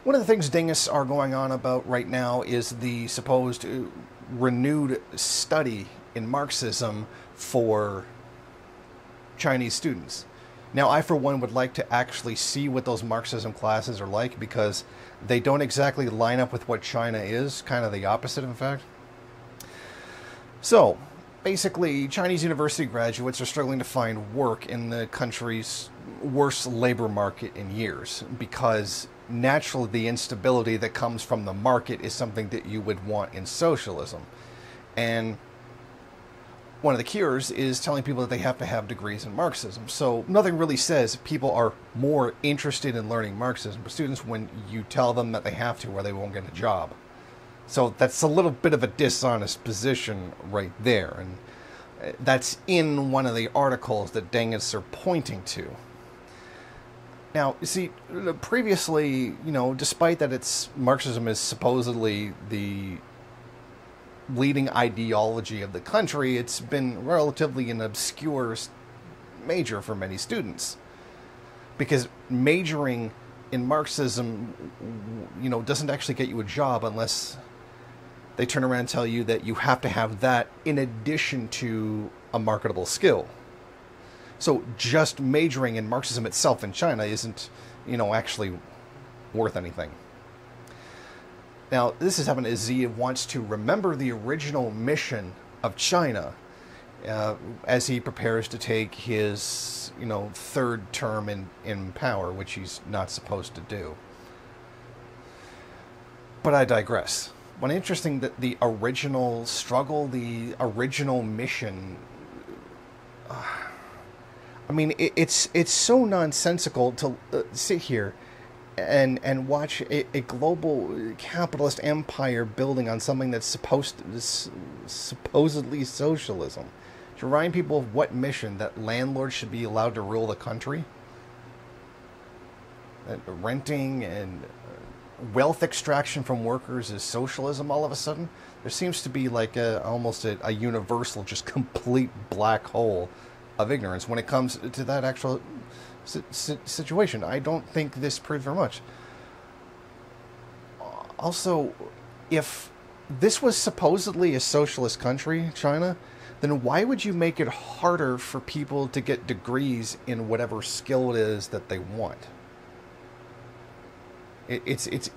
One of the things dingus are going on about right now is the supposed renewed study in Marxism for Chinese students. Now, I, for one, would like to actually see what those Marxism classes are like, because they don't exactly line up with what China is, kind of the opposite, in fact. So, basically, Chinese university graduates are struggling to find work in the country's worst labor market in years, because naturally the instability that comes from the market is something that you would want in socialism. And one of the cures is telling people that they have to have degrees in Marxism. So nothing really says people are more interested in learning Marxism for students when you tell them that they have to or they won't get a job. So that's a little bit of a dishonest position right there. And that's in one of the articles that dingus are pointing to. Now, you see, previously, despite that Marxism is supposedly the leading ideology of the country, it's been relatively an obscure major for many students. Because majoring in Marxism, doesn't actually get you a job unless they turn around and tell you that you have to have that in addition to a marketable skill. So just majoring in Marxism itself in China isn't, actually worth anything. Now, this is happening as Z wants to remember the original mission of China as he prepares to take his, third term in power, which he's not supposed to do. But I digress. But interesting that the original struggle, the original mission, it's so nonsensical to sit here and watch a global capitalist empire building on something that's supposedly socialism. To remind people of what mission, that landlords should be allowed to rule the country, that renting and wealth extraction from workers is socialism all of a sudden. There seems to be like almost a universal, just complete black hole of ignorance when it comes to that actual situation. I don't think this proves very much. Also, if this was supposedly a socialist country, China, then why would you make it harder for people to get degrees in whatever skill it is that they want? It's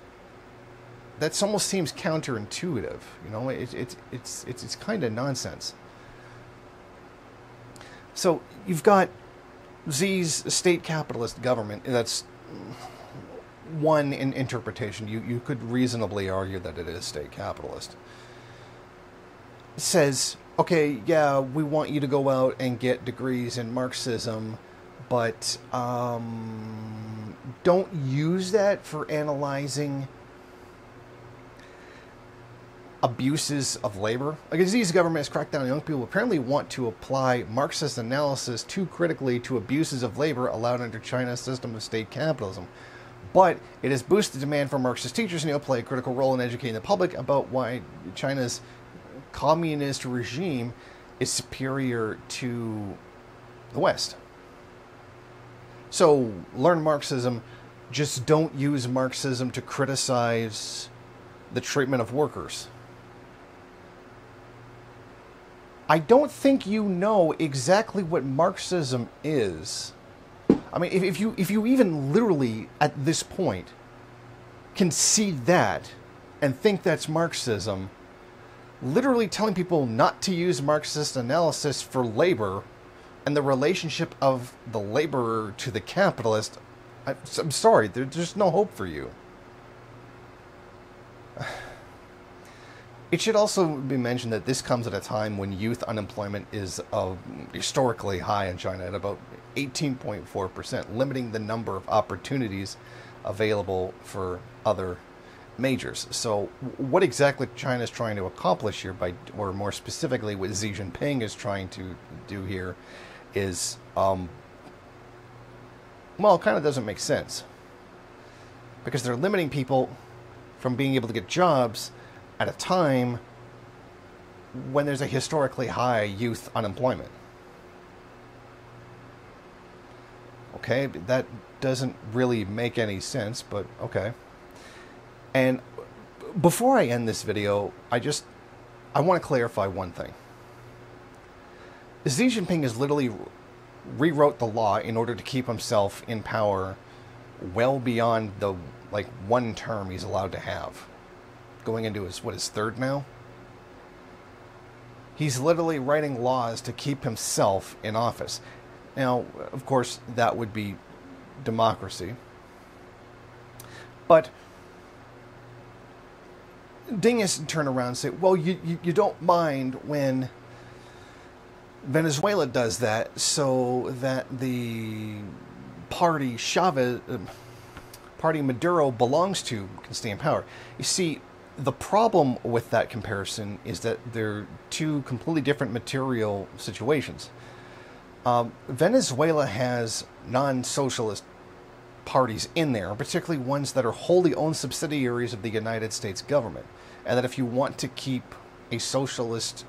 that almost seems counterintuitive. It's kind of nonsense. So you've got Xi's state capitalist government. That's one interpretation. You could reasonably argue that it is state capitalist. It says, okay, yeah, we want you to go out and get degrees in Marxism, but don't use that for analyzing abuses of labor. Like, Xi's government has cracked down on young people who apparently want to apply Marxist analysis too critically to abuses of labor allowed under China's system of state capitalism. But it has boosted demand for Marxist teachers, and play a critical role in educating the public about why China's communist regime is superior to the West. So, learn Marxism, just don't use Marxism to criticize the treatment of workers. I don't think you know exactly what Marxism is. I mean, if you even literally, at this point, can see that and think that's Marxism, literally telling people not to use Marxist analysis for labor and the relationship of the laborer to the capitalist, I'm sorry, there's no hope for you. It should also be mentioned that this comes at a time when youth unemployment is historically high in China at about 18.4%, limiting the number of opportunities available for other majors. So what exactly China is trying to accomplish here, or more specifically what Xi Jinping is trying to do here, is, it kind of doesn't make sense. Because they're limiting people from being able to get jobs at a time when there's a historically high youth unemployment. Okay, that doesn't really make any sense, but okay. And before I end this video, I want to clarify one thing. Xi Jinping has literally rewrote the law in order to keep himself in power well beyond the one term he's allowed to have. Going into his third now? He's literally writing laws to keep himself in office. Now, of course, that would be democracy. But dingus turn around and say, well, you don't mind when Venezuela does that so that the party Maduro belongs to can stay in power. You see, the problem with that comparison is that they're two completely different material situations. Venezuela has non-socialist parties in there, particularly ones that are wholly owned subsidiaries of the United States government. And that if you want to keep a socialist,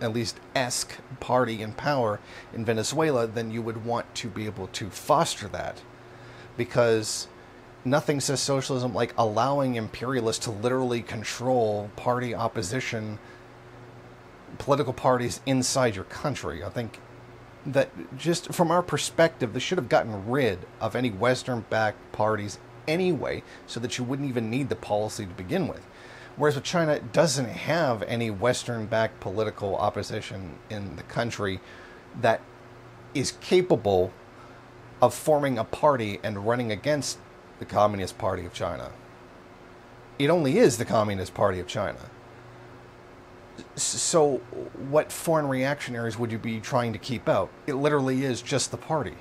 at least esque party in power in Venezuela, then you would want to be able to foster that. Because nothing says socialism like allowing imperialists to literally control party opposition, political parties inside your country. I think that just from our perspective, they should have gotten rid of any Western-backed parties anyway, so that you wouldn't even need the policy to begin with. Whereas with China, it doesn't have any Western-backed political opposition in the country that is capable of forming a party and running against the Communist Party of China. It only is the Communist Party of China. So what foreign reactionaries would you be trying to keep out? It literally is just the party.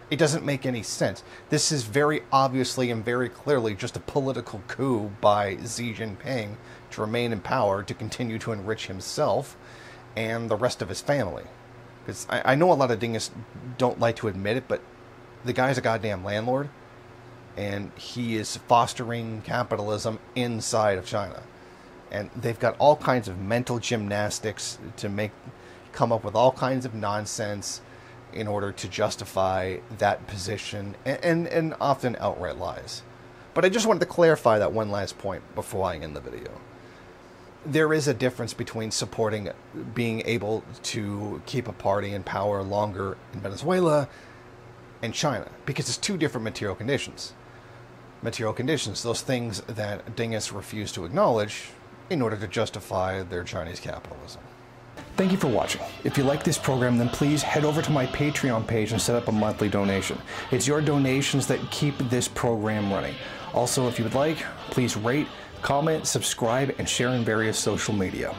It doesn't make any sense. This is very obviously and very clearly just a political coup by Xi Jinping to remain in power, to continue to enrich himself and the rest of his family. Because I know a lot of dingus don't like to admit it, but the guy's a goddamn landlord, and he is fostering capitalism inside of China. And they've got all kinds of mental gymnastics to come up with all kinds of nonsense in order to justify that position, and often outright lies. But I just wanted to clarify that one last point before I end the video. There is a difference between supporting being able to keep a party in power longer in Venezuela and China, because it's two different material conditions. Material conditions, those things that dingus refuse to acknowledge in order to justify their Chinese capitalism. Thank you for watching. If you like this program, then please head over to my Patreon page and set up a monthly donation. It's your donations that keep this program running. Also, if you would like, please rate, comment, subscribe, and share in various social media.